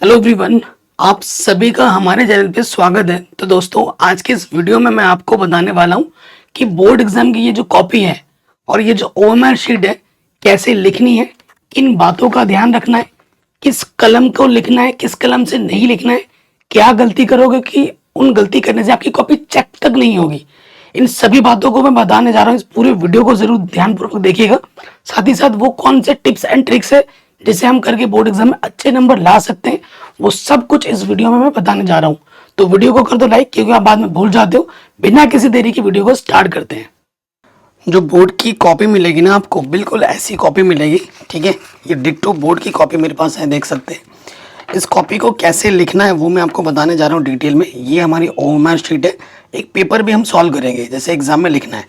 Hello everyone, आप सभी का हमारे चैनल पे स्वागत है। तो दोस्तों, आज के इस वीडियो में मैं आपको बताने वाला हूँ कि बोर्ड एग्जाम की ये जो कॉपी है और ये जो ओएमआर शीट है कैसे लिखनी है, किन बातों का ध्यान रखना है, किस कलम को लिखना है, किस कलम से नहीं लिखना है, क्या गलती करोगे कि उन गलती करने से आपकी कॉपी चेक तक नहीं होगी। इन सभी बातों को मैं बताने जा रहा हूँ। इस पूरे वीडियो को जरूर ध्यानपूर्वक देखिएगा। साथ ही साथ वो कौन से टिप्स एंड ट्रिक्स है जिसे हम करके बोर्ड एग्जाम में अच्छे नंबर ला सकते हैं, वो सब कुछ इस वीडियो में मैं बताने जा रहा हूँ। तो वीडियो को कर दो लाइक, क्योंकि आप बाद में भूल जाते हो। बिना किसी देरी की वीडियो को स्टार्ट करते हैं। जो बोर्ड की कॉपी मिलेगी ना, आपको बिल्कुल ऐसी कॉपी मिलेगी। ठीक है, ये डिट्टो बोर्ड की कॉपी मेरे पास है, देख सकते हैं। इस कॉपी को कैसे लिखना है वो मैं आपको बताने जा रहा हूँ डिटेल में। ये हमारी ओएमआर शीट है। एक पेपर भी हम सॉल्व करेंगे जैसे एग्जाम में लिखना है।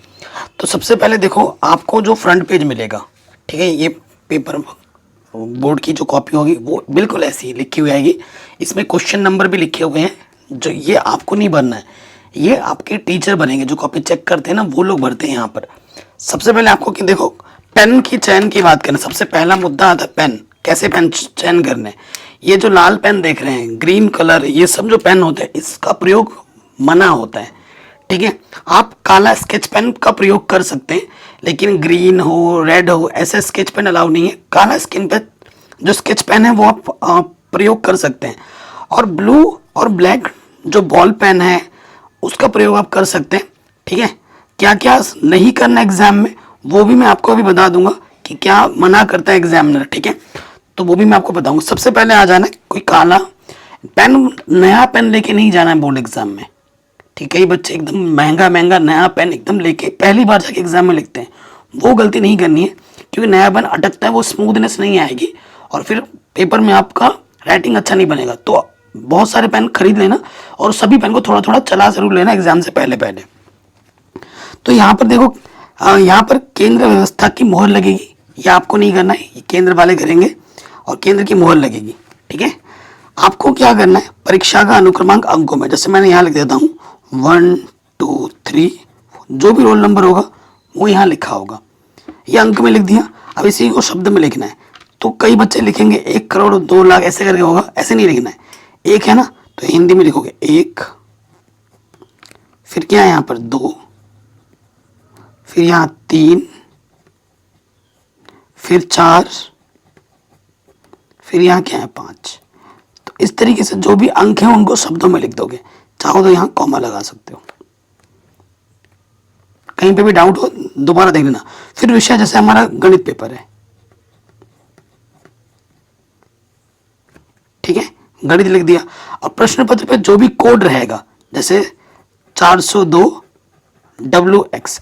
तो सबसे पहले देखो, आपको जो फ्रंट पेज मिलेगा, ठीक है, ये पेपर बोर्ड की जो कॉपी होगी वो बिल्कुल ऐसी लिखी हुई आएगी। इसमें क्वेश्चन नंबर भी लिखे हुए हैं। जो ये आपको नहीं भरना है, ये आपके टीचर भरेंगे। जो कॉपी चेक करते हैं ना, वो लोग भरते हैं यहाँ पर। सबसे पहले आपको कि देखो, पेन की चयन की बात करें, सबसे पहला मुद्दा आता है पेन। कैसे पेन चयन करने। ये जो लाल पेन देख रहे हैं, ग्रीन कलर, ये सब जो पेन होते हैं इसका प्रयोग मना होता है। ठीक है, आप काला स्केच पेन का प्रयोग कर सकते हैं, लेकिन ग्रीन हो, रेड हो, ऐसे स्केच पेन अलाउ नहीं है। काला स्किन पे जो स्केच पेन है वो आप प्रयोग कर सकते हैं। और ब्लू और ब्लैक जो बॉल पेन है उसका प्रयोग आप कर सकते हैं। ठीक है, क्या क्या नहीं करना एग्जाम में वो भी मैं आपको अभी बता दूंगा कि क्या मना करता है एग्जामिनर। ठीक है, तो वो भी मैं आपको बताऊंगा। सबसे पहले आ जाना है, कोई काला पेन, नया पेन लेके नहीं जाना है बोर्ड एग्जाम में। ठीक है, कई बच्चे एकदम महंगा महंगा नया पेन एकदम लेके पहली बार जाके एग्जाम में लिखते हैं। वो गलती नहीं करनी है, क्योंकि नया पेन अटकता है, वो स्मूथनेस नहीं आएगी और फिर पेपर में आपका राइटिंग अच्छा नहीं बनेगा। तो बहुत सारे पेन खरीद लेना और सभी पेन को थोड़ा थोड़ा चला जरूर लेना एग्जाम से पहले पहले। तो यहाँ पर देखो, यहाँ पर केंद्र व्यवस्था की मोहर लगेगी। ये आपको नहीं करना है, ये केंद्र वाले करेंगे और केंद्र की मोहर लगेगी। ठीक है, आपको क्या करना है, परीक्षा का अनुक्रमांक अंकों में, जैसे मैंने यहाँ लिख देता हूँ 1 2 3, जो भी रोल नंबर होगा वो यहाँ लिखा होगा। ये अंक में लिख दिया। अब इसी को शब्द में लिखना है। तो कई बच्चे लिखेंगे 1 करोड़ 2 लाख ऐसे करके होगा, ऐसे नहीं लिखना है। एक है ना, तो हिंदी में लिखोगे 1, फिर क्या है यहाँ पर 2, फिर यहाँ 3, फिर 4, फिर यहाँ क्या है 5। तो इस तरीके से जो भी अंक हैं उनको शब्दों में लिख दोगे। चाहो तो यहाँ कॉमा लगा सकते हो। कहीं पे भी डाउट हो दोबारा देख लेना। फिर विषय, जैसे हमारा गणित पेपर है, ठीक है, गणित लिख दिया। और प्रश्न पत्र पे जो भी कोड रहेगा, जैसे 402 WX,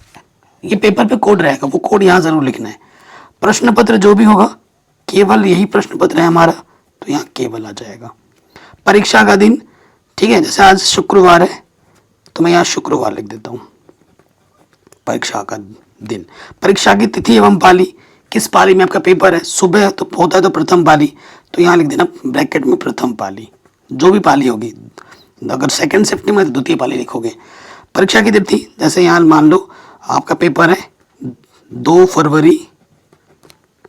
ये पेपर पे कोड रहेगा, वो कोड यहाँ जरूर लिखना है। प्रश्न पत्र जो भी होगा, केवल यही प्रश्न पत्र है हमारा, तो यहाँ केवल आ जाएगा। परीक्षा का दिन, ठीक है, जैसे आज शुक्रवार है तो मैं यहाँ शुक्रवार लिख देता हूँ। परीक्षा का दिन, परीक्षा की तिथि एवं पाली, किस पाली में आपका पेपर है, सुबह तो होता है तो प्रथम पाली, तो यहाँ लिख देना ब्रैकेट में प्रथम पाली। जो भी पाली होगी, अगर सेकंड शिफ्ट में तो द्वितीय पाली लिखोगे। परीक्षा की तिथि, जैसे यहाँ मान लो आपका पेपर है 2 फरवरी,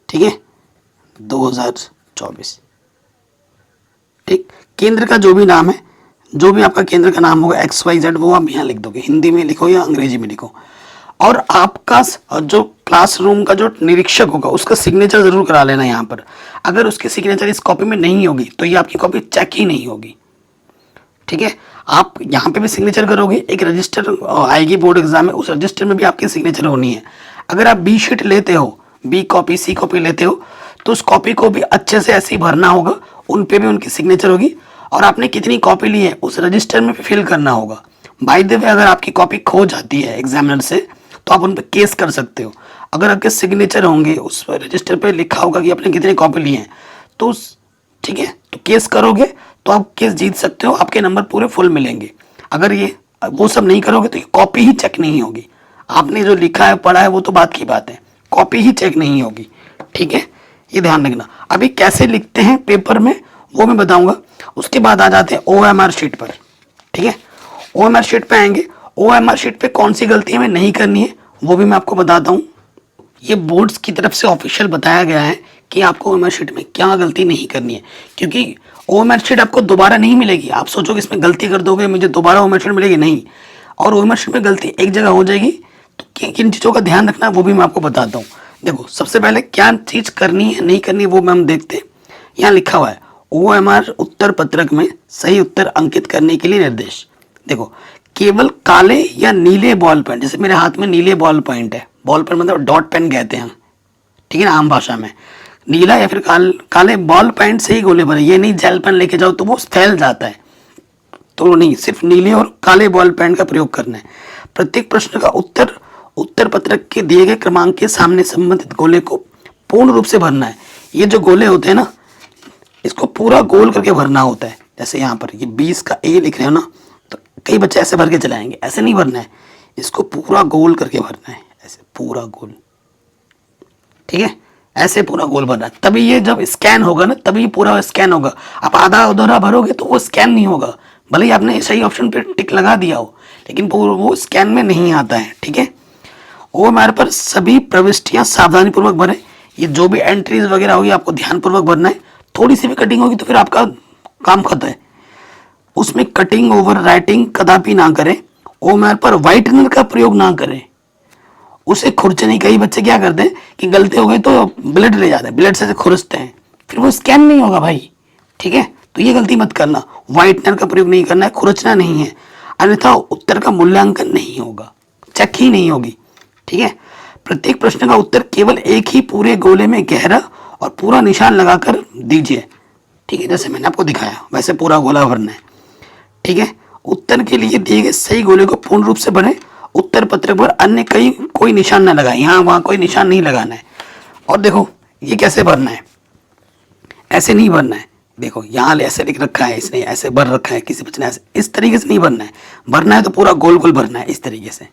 ठीक है, 2024। ठीक, केंद्र का जो भी नाम है, जो भी आपका केंद्र का नाम होगा XYZ, वो आप यहाँ लिख दोगे। हिंदी में लिखो या अंग्रेजी में लिखो। और आपका जो क्लासरूम का जो निरीक्षक होगा उसका सिग्नेचर जरूर करा लेना यहाँ पर। अगर उसकी सिग्नेचर इस कॉपी में नहीं होगी तो ये आपकी कॉपी चेक ही नहीं होगी। ठीक है, आप यहाँ पे भी सिग्नेचर करोगे, एक रजिस्टर आएगी बोर्ड एग्जाम में, उस रजिस्टर में भी आपकी सिग्नेचर होनी है। अगर आप बी शीट लेते हो, बी कॉपी, सी कॉपी लेते हो, तो उस कॉपी को भी अच्छे से ऐसे ही भरना होगा, उन पे भी उनकी सिग्नेचर होगी। और आपने कितनी कॉपी ली है उस रजिस्टर में फिल करना होगा। बाय द वे, अगर आपकी कॉपी खो जाती है एग्जामिनर से तो आप उन पर केस कर सकते हो। अगर आपके सिग्नेचर होंगे, उस रजिस्टर पे लिखा होगा कि आपने कितनी कॉपी ली है, तो ठीक है, तो केस करोगे तो आप केस जीत सकते हो, आपके नंबर पूरे फुल मिलेंगे। अगर ये वो सब नहीं करोगे तो ये कॉपी ही चेक नहीं होगी। आपने जो लिखा है पढ़ा है वो तो बात की बात है, कॉपी ही चेक नहीं होगी। ठीक है, ये ध्यान रखना। अभी कैसे लिखते हैं पेपर में वो मैं बताऊंगा। उसके बाद आ जाते हैं OMR शीट पर। ठीक है, OMR शीट पे आएंगे। OMR शीट पे कौन सी गलती हमें नहीं करनी है वो भी मैं आपको बताता हूँ। ये बोर्ड्स की तरफ से ऑफिशियल बताया गया है कि आपको ओएमआर शीट में क्या गलती नहीं करनी है, क्योंकि ओएमआर शीट आपको दोबारा नहीं मिलेगी। आप सोचोगे इसमें गलती कर दोगे मुझे दोबारा ओएमआर शीट मिलेगी, नहीं। और ओएमआर शीट में गलती एक जगह हो जाएगी तो किन चीज़ों का ध्यान रखना है वो भी मैं आपको बताता हूँ। देखो सबसे पहले क्या चीज़ करनी है नहीं करनी है वो हम देखते हैं। यहाँ लिखा हुआ है ओएमआर उत्तर पत्रक में सही उत्तर अंकित करने के लिए निर्देश। देखो केवल काले या नीले बॉल पेन, जैसे मेरे हाथ में नीले बॉल पॉइंट है, बॉल पेन मतलब डॉट पेन कहते हैं, ठीक है ना आम भाषा में, नीला या फिर काले बॉल पेन से ही गोले भरे। ये नहीं जेल पेन लेके जाओ तो वो फैल जाता है, तो नहीं, सिर्फ नीले और काले बॉल पेन का प्रयोग करना है। प्रत्येक प्रश्न का उत्तर उत्तर पत्रक के दिए गए क्रमांक के सामने संबंधित गोले को पूर्ण रूप से भरना है। ये जो गोले होते हैं ना इसको पूरा गोल करके भरना होता है। जैसे यहाँ पर ये 20 का ए लिख रहे हो ना, तो कई बच्चे ऐसे भर के चलाएंगे, ऐसे नहीं भरना है, इसको पूरा गोल करके भरना है, ऐसे पूरा गोल, ठीक है, ऐसे पूरा गोल भरना है। तभी ये जब स्कैन होगा ना तभी पूरा स्कैन होगा। आप आधा अधूरा भरोगे तो वो स्कैन नहीं होगा, भले ही आपने सही ऑप्शन पे टिक लगा दिया हो लेकिन वो स्कैन में नहीं आता है, ठीक है। ओएमआर पर सभी प्रविष्टियां सावधानीपूर्वक भरें। ये जो भी एंट्रीज वगैरह होगी आपको ध्यानपूर्वक भरना है। थोड़ी सी भी कटिंग होगी तो फिर आपका काम खत्म है। उसमें कटिंग ओवर राइटिंग कदापि ना करें। ओएमआर पर व्हाइटनर का प्रयोग ना करें, उसे खुरचने। कई बच्चे क्या करते हैं कि गलती हो गई तो ब्लड ले जाते हैं, ब्लड से खुरचते हैं, फिर वो स्कैन नहीं होगा भाई, ठीक है। तो ये गलती मत करना, व्हाइटनर का प्रयोग नहीं करना है, खुरचना नहीं है, अन्यथा उत्तर का मूल्यांकन नहीं होगा, चेक ही नहीं होगी, ठीक है। प्रत्येक प्रश्न का उत्तर केवल एक ही पूरे गोले में गहरा और पूरा निशान लगाकर दीजिए, ठीक है। जैसे मैंने आपको दिखाया वैसे पूरा गोला भरना है, ठीक है। उत्तर के लिए दिए गए सही गोले को पूर्ण रूप से भरें। उत्तर पत्रक पर अन्य कोई निशान न लगाए, यहाँ वहाँ कोई निशान नहीं लगाना है। और देखो ये कैसे भरना है, ऐसे नहीं भरना है। देखो यहाँ ऐसे लिख रखा है, इसने ऐसे भर रखा है, किसी बच्चे ने ऐसे, इस तरीके से नहीं भरना है। भरना है तो पूरा गोल गोल भरना है इस तरीके से,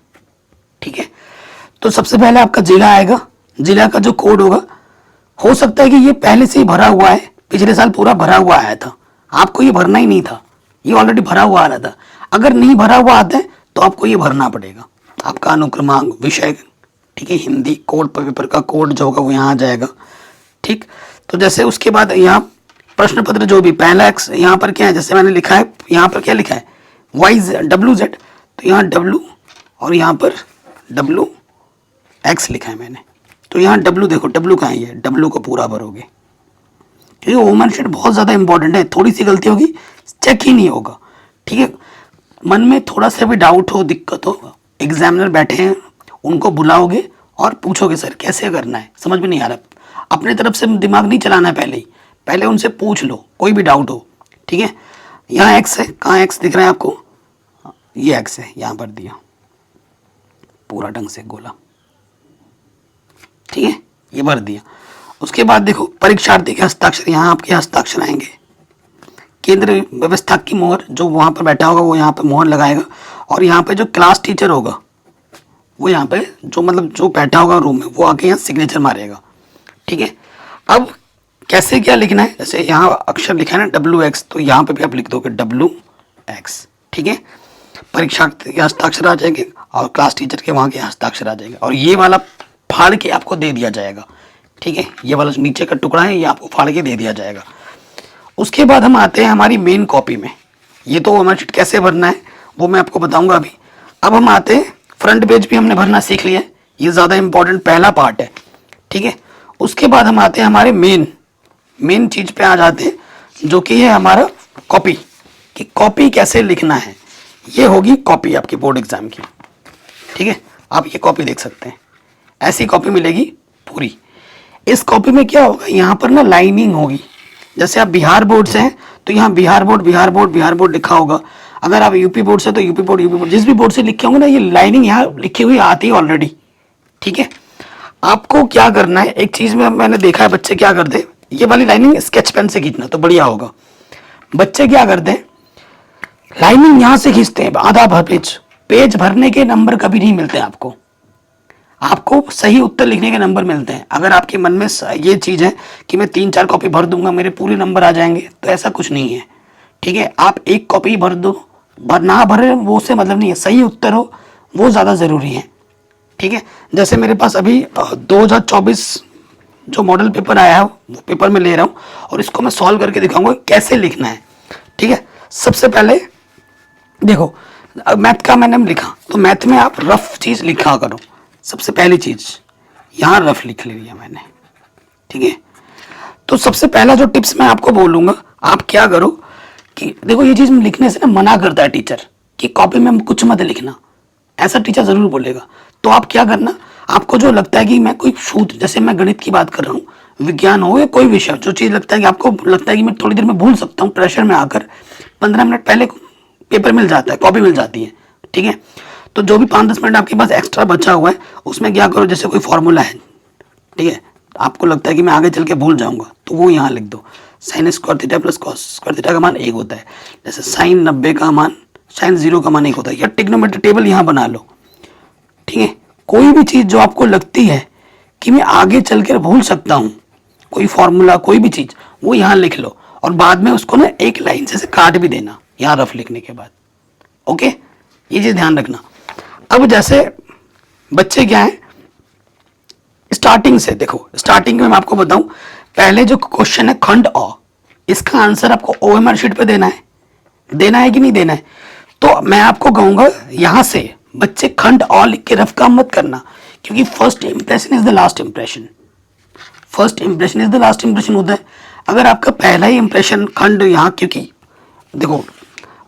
ठीक है। तो सबसे पहले आपका जिला आएगा, जिला का जो कोड होगा, हो सकता है कि ये पहले से ही भरा हुआ है, पिछले साल पूरा भरा हुआ आया था, आपको ये भरना ही नहीं था, ये ऑलरेडी भरा हुआ आ रहा था। अगर नहीं भरा हुआ आता है तो आपको ये भरना पड़ेगा। आपका अनुक्रमांक, विषय, ठीक है, हिंदी कोड, पेपर का कोड जो होगा वो यहाँ आ जाएगा, ठीक। तो जैसे उसके बाद यहाँ प्रश्न पत्र जो भी पहला एक्स यहाँ पर क्या है, जैसे मैंने लिखा है यहाँ पर क्या लिखा है WZ, तो यहाँ W और यहाँ पर WX लिखा है मैंने। तो यहाँ W देखो, W कहाँ है, W को पूरा भरोगे, क्योंकि ओएमआर शीट बहुत ज़्यादा इंपॉर्टेंट है। थोड़ी सी गलती होगी चेक ही नहीं होगा, ठीक है। मन में थोड़ा सा भी डाउट हो, दिक्कत हो, एग्जामिनर बैठे हैं उनको बुलाओगे और पूछोगे सर कैसे करना है, समझ में नहीं आ रहा, अपने तरफ से दिमाग नहीं चलाना है, पहले उनसे पूछ लो कोई भी डाउट हो, ठीक है। यहाँ एक्स है, कहाँ एक्स दिख रहा है आपको, ये एक्स है, यहाँ पर दिया पूरा ढंग से गोला, ठीक है, ये भर दिया। उसके बाद देखो परीक्षार्थी के हस्ताक्षर, यहाँ आपके हस्ताक्षर आएंगे। केंद्र व्यवस्था की मोहर, जो वहाँ पर बैठा होगा वो यहाँ पर मोहर लगाएगा, और यहाँ पे जो क्लास टीचर होगा वो यहाँ पे जो बैठा होगा रूम में वो आके यहाँ सिग्नेचर मारेगा, ठीक है। अब कैसे क्या लिखना है, जैसे यहाँ अक्षर लिखा है ना WX, तो यहाँ पे भी आप लिख दोगे WX, ठीक है। परीक्षार्थी के हस्ताक्षर आ जाएंगे और क्लास टीचर के वहाँ के हस्ताक्षर आ जाएंगे, और ये वाला फाड़ के आपको दे दिया जाएगा, ठीक है। ये वाला नीचे का टुकड़ा है ये आपको फाड़ के दे दिया जाएगा। उसके बाद हम आते हैं हमारी मेन कॉपी में। ये तो ओएमआर शीट कैसे भरना है वो मैं आपको बताऊंगा अभी। अब हम आते हैं फ्रंट पेज भी हमने भरना सीख लिया है, ये ज़्यादा इंपॉर्टेंट पहला पार्ट है, ठीक है। उसके बाद हम आते हैं हमारे मेन चीज़ पे आ जाते हैं, जो कि है हमारा कॉपी, कि कॉपी कैसे लिखना है। ये होगी कॉपी आपकी बोर्ड एग्जाम की, ठीक है। आप ये कॉपी देख सकते हैं, ऐसी कॉपी मिलेगी पूरी। इस कॉपी में क्या होगा, यहाँ पर ना लाइनिंग होगी। जैसे आप बिहार बोर्ड से हैं तो यहाँ बिहार बोर्ड लिखा होगा। अगर आप यूपी बोर्ड से तो यूपी बोर्ड, जिस भी बोर्ड से लिखे होंगे ना ये लाइनिंग यहाँ लिखी हुई आती है ऑलरेडी, ठीक है। आपको क्या करना है, एक चीज में मैंने देखा है बच्चे क्या करते हैं, ये वाली लाइनिंग स्केच पेन से खींचना तो बढ़िया होगा। बच्चे क्या करते हैं, लाइनिंग यहाँ से खींचते हैं आधा भर पेज भरने के नंबर कभी नहीं मिलते आपको सही उत्तर लिखने के नंबर मिलते हैं। अगर आपके मन में ये चीज़ है कि मैं 3-4 कॉपी भर दूंगा मेरे पूरे नंबर आ जाएंगे, तो ऐसा कुछ नहीं है, ठीक है। आप एक कॉपी भर दो, ना भरे वो से मतलब नहीं है, सही उत्तर हो वो ज़्यादा ज़रूरी है, ठीक है। जैसे मेरे पास अभी 2024 जो मॉडल पेपर आया है वो पेपर में ले रहा हूँ और इसको मैं सॉल्व करके दिखाऊंगा कैसे लिखना है। ठीक है, सबसे पहले देखो मैथ का मैंने लिखा, तो मैथ में आप रफ चीज लिखा करो। सबसे पहली चीज यहाँ रफ लिख लिया मैंने। ठीक है, तो सबसे पहला जो टिप्स मैं आपको बोलूंगा, आप क्या करो कि देखो ये चीज लिखने से ना मना करता है टीचर कि कॉपी में कुछ मत लिखना, ऐसा टीचर जरूर बोलेगा। तो आप क्या करना, आपको जो लगता है कि मैं कोई सूत्र, जैसे मैं गणित की बात कर रहा हूँ, विज्ञान हो या कोई विषय, जो चीज लगता है कि आपको लगता है कि मैं थोड़ी देर में भूल सकता हूँ, प्रेशर में आकर 15 मिनट पहले पेपर मिल जाता है, कॉपी मिल जाती है। ठीक है, तो जो भी 5-10 मिनट आपके पास एक्स्ट्रा बचा हुआ है उसमें क्या करो, जैसे कोई फॉर्मूला है, ठीक है, आपको लगता है कि मैं आगे चल के भूल जाऊंगा, तो वो यहाँ लिख दो। Sine square theta plus cos square theta का मान 1 होता है। जैसे साइन 90 का मान, साइन 0 का मान 1 होता है। या ट्रिग्नोमेट्री टेबल यहाँ बना लो। ठीक है, कोई भी चीज जो आपको लगती है कि मैं आगे चल कर भूल सकता हूँ, कोई फॉर्मूला कोई भी चीज, वो यहाँ लिख लो और बाद में उसको ना एक लाइन से काट भी देना यहाँ रफ लिखने के बाद। ओके, ये चीज ध्यान रखना। अब जैसे बच्चे क्या है, स्टार्टिंग से देखो, स्टार्टिंग में मैं आपको बताऊं, पहले जो क्वेश्चन है खंड अ, इसका आंसर आपको ओएमआर शीट पे देना है कि नहीं देना है। तो मैं आपको कहूंगा यहां से बच्चे खंड अ लिख के रफ काम मत करना, क्योंकि first impression is the last impression. First impression is the last impression होता है। अगर आपका पहला ही इंप्रेशन खंड यहाँ, क्योंकि देखो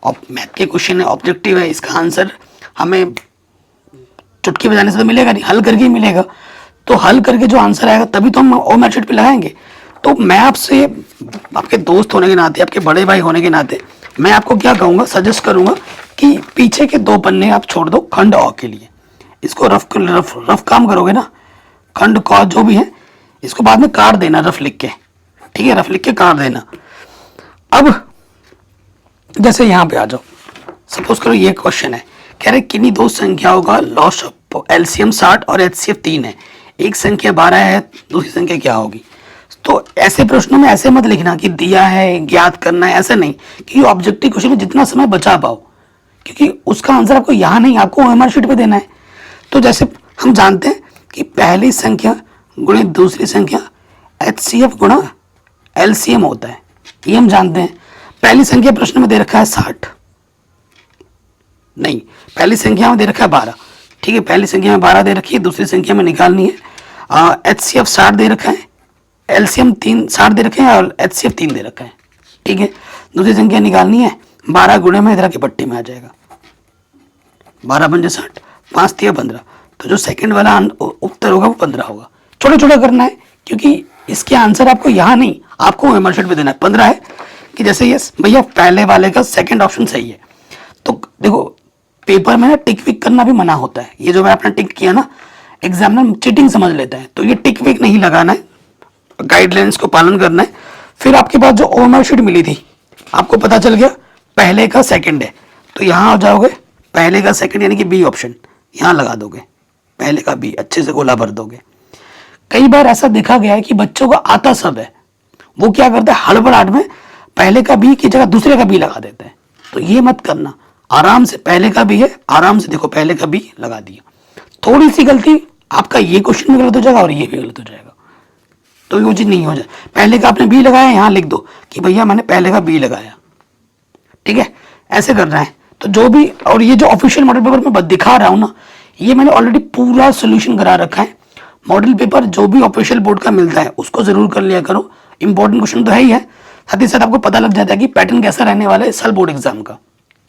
मैथ के क्वेश्चन है, ऑब्जेक्टिव है, इसका आंसर हमें चुटकी बजाने से तो मिलेगा नहीं, हल करके ही मिलेगा। तो हल करके जो आंसर आएगा तभी तो हम ओएमआर शीट पे लगाएंगे। तो मैं आपसे, आपके दोस्त होने के नाते, आपके बड़े भाई होने के नाते, मैं आपको क्या कहूँगा, सजेस्ट करूँगा कि पीछे के 2 पन्ने आप छोड़ दो खंड अ के लिए। इसको रफ काम करोगे ना, खंड क जो भी है इसको बाद में काट देना रफ लिख के। ठीक है, रफ लिख के काट देना। अब जैसे यहाँ पे आ जाओ, सपोज करो ये क्वेश्चन है, कह रहे किन्हीं 2 संख्याओं का लॉस एलसीएम 60 और एचसीएफ 3 है, एक संख्या 12 है, दूसरी संख्या क्या होगी। तो ऐसे प्रश्नों में ऐसे मत लिखना कि दिया है ज्ञात करना है, ऐसा नहीं, क्योंकि ऑब्जेक्टिव क्वेश्चन में जितना समय बचा पाओ, क्योंकि उसका आंसर आपको यहाँ नहीं, आपको ओएमआर शीट पे देना है। तो जैसे हम जानते हैं कि पहली संख्या गुणित दूसरी संख्या एचसीएफ गुणा एलसीएम होता है, ये हम जानते हैं। पहली संख्या प्रश्न में दे रखा है 60, नहीं, पहली संख्या में दे रखा है 12। ठीक है, पहली संख्या में 12 दे रखी है, दूसरी संख्या में निकालनी है। एचसीएफ 60 दे रखा है, एलसीएम 3 60 दे रखे हैं और एचसीएफ 3 दे रखा है। ठीक है, दूसरी संख्या निकालनी है, 12 गुणे में इधर की पट्टी में आ जाएगा, 12 पंजे 60, 5 तिया 15। तो जो सेकंड वाला उत्तर होगा वो 15 होगा। छोटा छोटा करना है, क्योंकि इसके आंसर आपको यहाँ नहीं, आपको ओएमआर शीट पे देना है। 15 है कि जैसे ये भैया पहले वाले का सेकंड ऑप्शन सही है, तो देखो पेपर में ना टिक विक करना भी मना होता है। ये जो मैं अपना टिक किया ना, एग्जामिनर चीटिंग समझ लेता है, तो ये टिक विक नहीं लगाना है, गाइडलाइंस को पालन करना है। फिर आपके पास जो ओएमआर शीट मिली थी, आपको पता चल गया पहले का सेकंड है, तो यहाँ आ जाओगे, पहले का सेकंड यानी कि बी ऑप्शन यहाँ लगा दोगे, पहले का बी, अच्छे से गोला भर दोगे। कई बार ऐसा देखा गया है कि बच्चों को आता सब है, वो क्या करते हैं हड़बड़ाहट में पहले का बी की जगह दूसरे का बी लगा देते हैं। तो ये मत करना, आराम से पहले का बी है, आराम से देखो पहले का बी लगा दिया। थोड़ी सी गलती आपका ये क्वेश्चन भी गलत हो जाएगा और ये भी गलत हो जाएगा, तो वो चीज नहीं हो जाए। पहले का आपने बी लगाया, यहाँ लिख दो कि भैया मैंने पहले का बी लगाया। ठीक है, ऐसे करना है। तो जो भी, और ये जो ऑफिशियल मॉडल पेपर में दिखा रहा हूं ना, ये मैंने ऑलरेडी पूरा सोल्यूशन करा रखा है। मॉडल पेपर जो भी ऑफिशियल बोर्ड का मिलता है उसको जरूर कर लिया करो, इंपॉर्टेंट क्वेश्चन तो है ही है, साथ ही साथ आपको पता लग जाता है कि पैटर्न कैसा रहने वाला है इस साल बोर्ड एग्जाम का,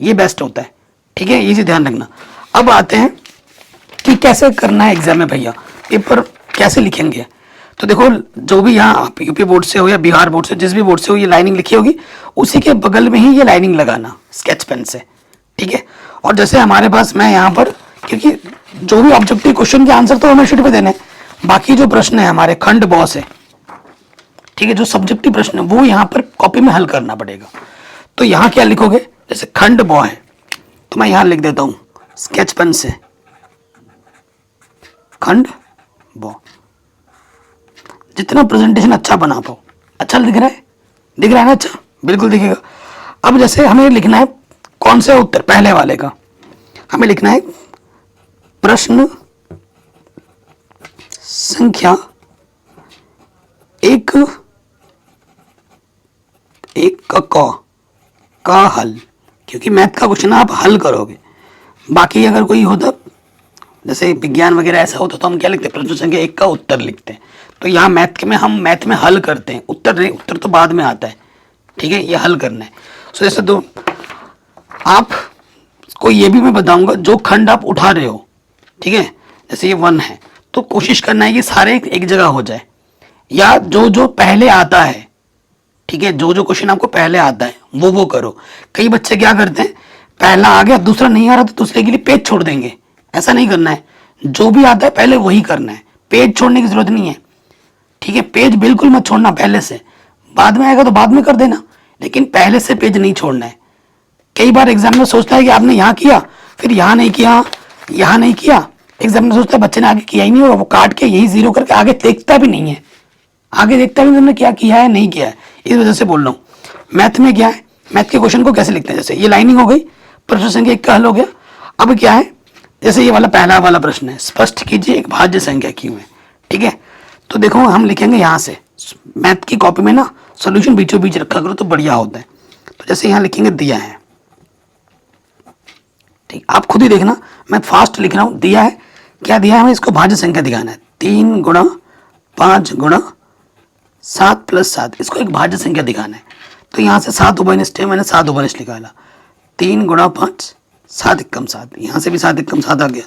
ये बेस्ट होता है। ठीक है, ये चीज ध्यान रखना। अब आते हैं कि कैसे करना है एग्जाम में भैया, पेपर कैसे लिखेंगे। तो देखो, जो भी यहाँ आप यूपी बोर्ड से हो या बिहार बोर्ड से, जिस भी बोर्ड से हो, ये लाइनिंग लिखी होगी, उसी के बगल में ही ये लाइनिंग लगाना स्केच पेन से। ठीक है, और जैसे हमारे पास, मैं यहाँ पर, क्योंकि जो भी ऑब्जेक्टिव क्वेश्चन के आंसर तो हमें शीट पे देने, बाकी जो प्रश्न है हमारे खंड बॉ से, ठीक है, जो सब्जेक्टिव प्रश्न है वो यहाँ पर कॉपी में हल करना पड़ेगा। तो यहाँ क्या लिखोगे, जैसे खंड बॉ है तो मैं यहाँ लिख देता हूँ स्केच पेन से खंड बॉ। जितना प्रेजेंटेशन अच्छा बना पाओ, अच्छा दिख रहा है, दिख रहा है ना, अच्छा बिल्कुल दिखेगा। अब जैसे हमें लिखना है कौन से उत्तर, पहले वाले का हमें लिखना है प्रश्न संख्या एक का हल, क्योंकि मैथ का क्वेश्चन आप हल करोगे। बाकी अगर कोई होता जैसे विज्ञान वगैरह ऐसा होता तो हम क्या लिखते हैं, प्रश्न संख्या 1 का उत्तर लिखते हैं। तो यहाँ मैथ में हम मैथ में हल करते हैं, उत्तर नहीं, उत्तर तो बाद में आता है। ठीक है, ये हल करना है। सो जैसे तो आप को ये भी मैं बताऊंगा, जो खंड आप उठा रहे हो, ठीक है, जैसे ये 1 है तो कोशिश करना है कि सारे एक जगह हो जाए, या जो जो पहले आता है, ठीक है, जो जो क्वेश्चन आपको पहले आता है वो करो। कई बच्चे क्या करते हैं, पहला आ गया दूसरा नहीं आ रहा तो दूसरे के लिए पेज छोड़ देंगे। ऐसा नहीं करना है, जो भी आता है पहले वही करना है, पेज छोड़ने की जरूरत नहीं है। ठीक है, पेज बिल्कुल मत छोड़ना पहले से, बाद में आएगा तो बाद में कर देना, लेकिन पहले से पेज नहीं छोड़ना है। कई बार एग्जामिनर सोचता है कि आपने यहाँ किया, फिर यहाँ नहीं किया, यहाँ नहीं किया। एग्जामिनर सोचता है बच्चे ने आगे किया ही नहीं होगा, वो काट के यही जीरो करके आगे देखता भी नहीं है, आगे देखता भी तुमने क्या किया है नहीं किया है। इस वजह से बोल रहा हूँ। मैथ में क्या है, मैथ के क्वेश्चन को कैसे लिखते हैं, जैसे ये लाइनिंग हो गई, प्रश्न संख्या 1 का हल हो गया। अब क्या है, जैसे ये वाला पहला वाला प्रश्न है, स्पष्ट कीजिए एक भाज्य संख्या क्यों है। ठीक है, तो देखो हम लिखेंगे यहाँ से, मैथ की कॉपी में ना सोल्यूशन बीचों बीच रखा करो तो बढ़िया होता है। तो जैसे यहाँ लिखेंगे दिया है, ठीक, आप खुद ही देखना, मैं फास्ट लिख रहा हूँ। दिया है, क्या दिया है हमें, इसको भाज्य संख्या दिखाना है। 3 गुणा 5 गुणा 7 + 7, इसको एक भाज्य संख्या दिखाना है। तो यहाँ से 7 उभयनिष्ठ है, मैंने 7 उभयनिष्ठ निकाला। 3 गुणा 5 7 एकम 7, यहाँ से भी 7 एकम 7 आ गया।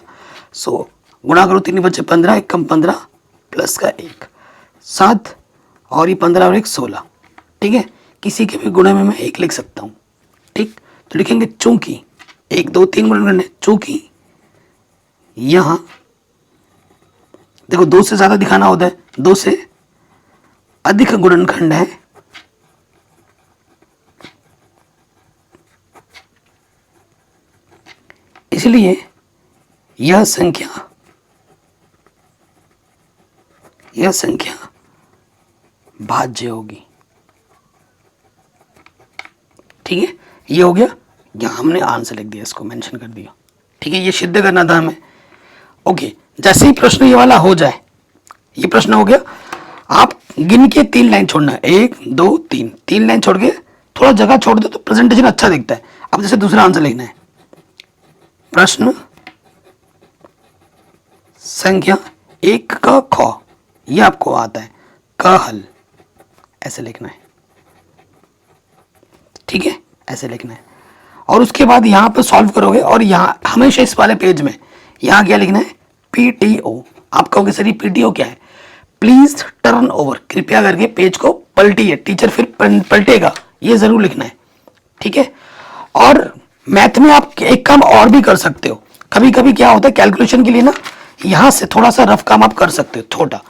सो गुणा करो, 3 बचे 15, एकम 15 प्लस का 1 7, और ये 15 और 1 16। ठीक है, किसी के भी गुणे में मैं 1 लिख सकता हूँ। ठीक, तो लिखेंगे चूंकि 1 2 3 गुणन, चूंकि यहाँ देखो 2 से ज्यादा दिखाना होता है, 2 से अधिक गुणनखंड है, इसलिए यह संख्या भाज्य होगी। ठीक है, ये हो गया, यहां हमने आंसर लिख दिया, इसको मेंशन कर दिया। ठीक है, ये सिद्ध करना था हमें। ओके, जैसे ही प्रश्न ये वाला हो जाए, ये प्रश्न हो गया, आप गिन के 3 लाइन छोड़ना है, 1 2 3, 3 लाइन छोड़ के थोड़ा जगह छोड़ दो तो प्रेजेंटेशन अच्छा दिखता है। अब जैसे दूसरा आंसर लिखना है, प्रश्न संख्या 1 का ख, ये आपको आता है, का हल ऐसे लिखना है। ठीक है, ऐसे लिखना है, और उसके बाद यहां पर सॉल्व करोगे, और यहाँ हमेशा इस वाले पेज में यहाँ क्या लिखना है, PTO। आप कहोगे सर ये PTO क्या है, प्लीज टर्न ओवर, कृपया करके पेज को पलटिए, टीचर फिर पलटेगा, ये जरूर लिखना है। ठीक है, और मैथ में आप एक काम और भी कर सकते हो, कभी कभी क्या होता है कैलकुलेशन के लिए ना, यहाँ से थोड़ा सा रफ काम आप कर सकते हो छोटा।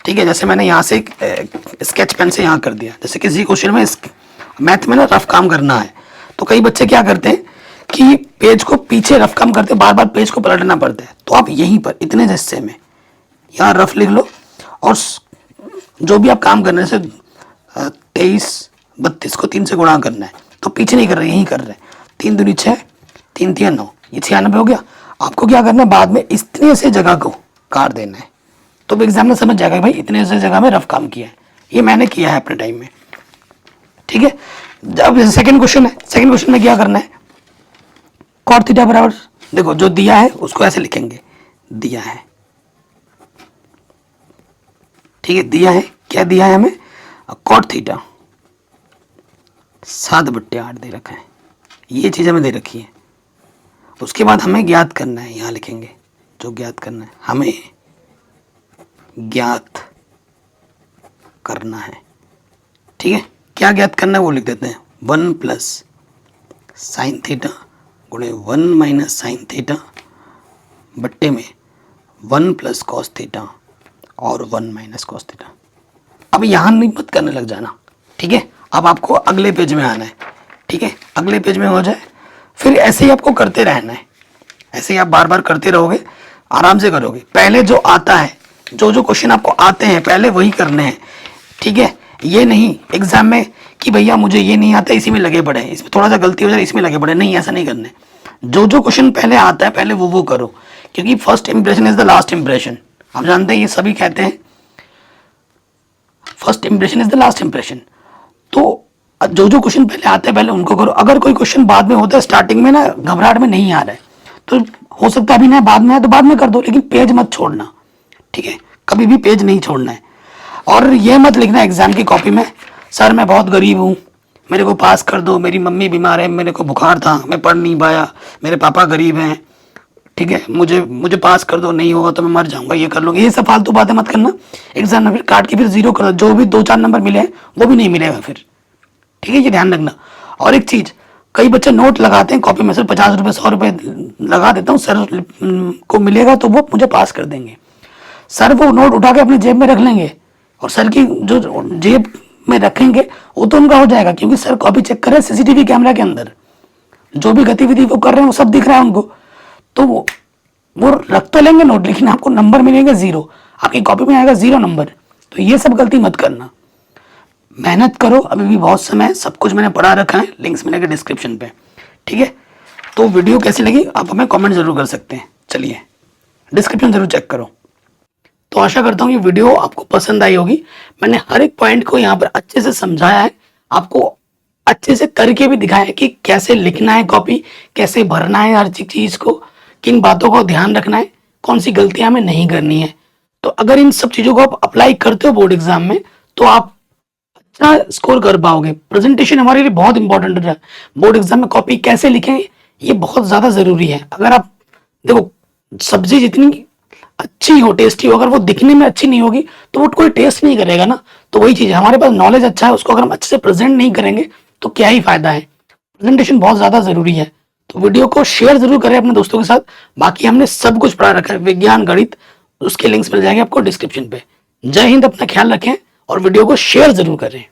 ठीक है, जैसे मैंने यहाँ से स्केच पेन से यहाँ कर दिया, जैसे किसी क्वेश्चन में मैथ में ना रफ काम करना है, तो कई बच्चे क्या करते हैं कि पेज को पीछे रफ काम करते, बार बार पेज को पलटना पड़ता है। तो आप यहीं पर इतने हिस्से में यहाँ रफ लिख लो, और जो भी आप काम करने से 23 32 को 3 से गुणा करना है, तो पीछे नहीं कर रहे, यहीं कर रहे हैं। 3 दूनी 6, 3 3 9, ये 96 हो गया। आपको क्या करना है, बाद में इतने से जगह को काट देना है, तो एग्जाम में समझ जाएगा भाई इतने से जगह में रफ काम किया है, ये मैंने किया है अपने टाइम में। ठीक है, अब सेकंड क्वेश्चन है, सेकंड क्वेश्चन में क्या करना है, कॉट थीटा बराबर, देखो जो दिया है उसको ऐसे लिखेंगे, दिया है। ठीक है, दिया है, क्या दिया है हमें, कॉट थीटा 7/8 दे रखा है, ये चीज हमें दे रखी है। उसके बाद हमें ज्ञात करना है, यहां लिखेंगे जो ज्ञात करना है, हमें ज्ञात करना है। ठीक है, क्या ज्ञात करना है वो लिख देते हैं, 1 + sin थीटा गुणे 1 - sin थीटा बट्टे में 1 + cos थीटा और 1 - cos थीटा। अब यहां नहीं मत करने लग जाना। ठीक है, अब आपको अगले पेज में आना है। ठीक है, अगले पेज में हो जाए, फिर ऐसे ही आपको करते रहना है, ऐसे ही आप बार बार करते रहोगे, आराम से करोगे। पहले जो आता है, जो जो क्वेश्चन आपको आते हैं पहले वही करने हैं। ठीक है, ये नहीं एग्जाम में कि भैया मुझे ये नहीं आता इसी में लगे पड़े, इसमें थोड़ा सा गलती हो जाए इसमें लगे पड़े, नहीं, ऐसा नहीं करना है। जो जो क्वेश्चन पहले आता है पहले वो करो, क्योंकि first impression is the last impression. आप जानते हैं, ये सभी कहते हैं first impression is the last impression. तो जो जो क्वेश्चन पहले आते हैं पहले उनको करो। अगर कोई क्वेश्चन बाद में होता है, स्टार्टिंग में ना घबराहट में नहीं आ रहा है, तो हो सकता है अभी ना बाद में आए तो बाद में कर दो, लेकिन पेज मत छोड़ना, ठीक है? कभी भी पेज नहीं छोड़ना है। और ये मत लिखना एग्जाम की कॉपी में, सर मैं बहुत गरीब हूँ, मेरे को पास कर दो, मेरी मम्मी बीमार है, मेरे को बुखार था, मैं पढ़ नहीं पाया, मेरे पापा गरीब हैं, ठीक है, मुझे मुझे पास कर दो, नहीं होगा तो मैं मर जाऊंगा, ये कर लूँगा। ये सब फालतू बातें मत करना। एग्जाम में फिर काट के फिर जीरो कर दो, जो भी 2-4 नंबर मिले हैं वो भी नहीं मिलेगा फिर, ठीक है? ये ध्यान रखना। और एक चीज़, कई बच्चे नोट लगाते हैं कॉपी में, सर 50 रुपये 100 रुपये लगा देता हूँ, सर को मिलेगा तो वो मुझे पास कर देंगे। सर वो नोट उठा के अपनी जेब में रख लेंगे, और सर की जो जेब में रखेंगे वो तो उनका हो जाएगा, क्योंकि सर कॉपी चेक कर रहे हैं सीसीटीवी कैमरा के अंदर, जो भी गतिविधि वो कर रहे हैं वो सब दिख रहा है उनको। तो वो रख तो लेंगे नोट, लेकिन आपको नंबर मिलेंगे 0, आपकी कॉपी में आएगा 0 नंबर। तो ये सब गलती मत करना, मेहनत करो, अभी भी बहुत समय है, सब कुछ मैंने पढ़ा रखा है, लिंक्स मिलेंगे डिस्क्रिप्शन पे, ठीक है? तो वीडियो कैसी लगी आप हमें कमेंट जरूर कर सकते हैं। चलिए डिस्क्रिप्शन जरूर चेक करो। तो आशा करता हूँ ये वीडियो आपको पसंद आई होगी। मैंने हर एक पॉइंट को यहाँ पर अच्छे से समझाया है, आपको अच्छे से करके भी दिखाया है कि कैसे लिखना है कॉपी, कैसे भरना है हर चीज को, किन बातों को ध्यान रखना है, कौन सी गलतियां हमें नहीं करनी है। तो अगर इन सब चीजों को आप अप्लाई करते हो बोर्ड एग्जाम में तो आप अच्छा स्कोर कर पाओगे। प्रेजेंटेशन हमारे लिए बहुत इंपॉर्टेंट है। बोर्ड एग्जाम में कॉपी कैसे लिखें ये बहुत ज्यादा जरूरी है। अगर आप देखो, सब्जी जितनी अच्छी हो, टेस्टी हो, अगर वो दिखने में अच्छी नहीं होगी तो वो कोई टेस्ट नहीं करेगा ना। तो वही चीज है, हमारे पास नॉलेज अच्छा है, उसको अगर हम अच्छे से प्रेजेंट नहीं करेंगे तो क्या ही फायदा है। प्रेजेंटेशन बहुत ज्यादा जरूरी है। तो वीडियो को शेयर जरूर करें अपने दोस्तों के साथ। बाकी हमने सब कुछ पढ़ा रखा है, विज्ञान, गणित, उसके लिंक्स मिल जाएंगे आपको डिस्क्रिप्शन पे। जय हिंद, अपना ख्याल रखें और वीडियो को शेयर जरूर करें।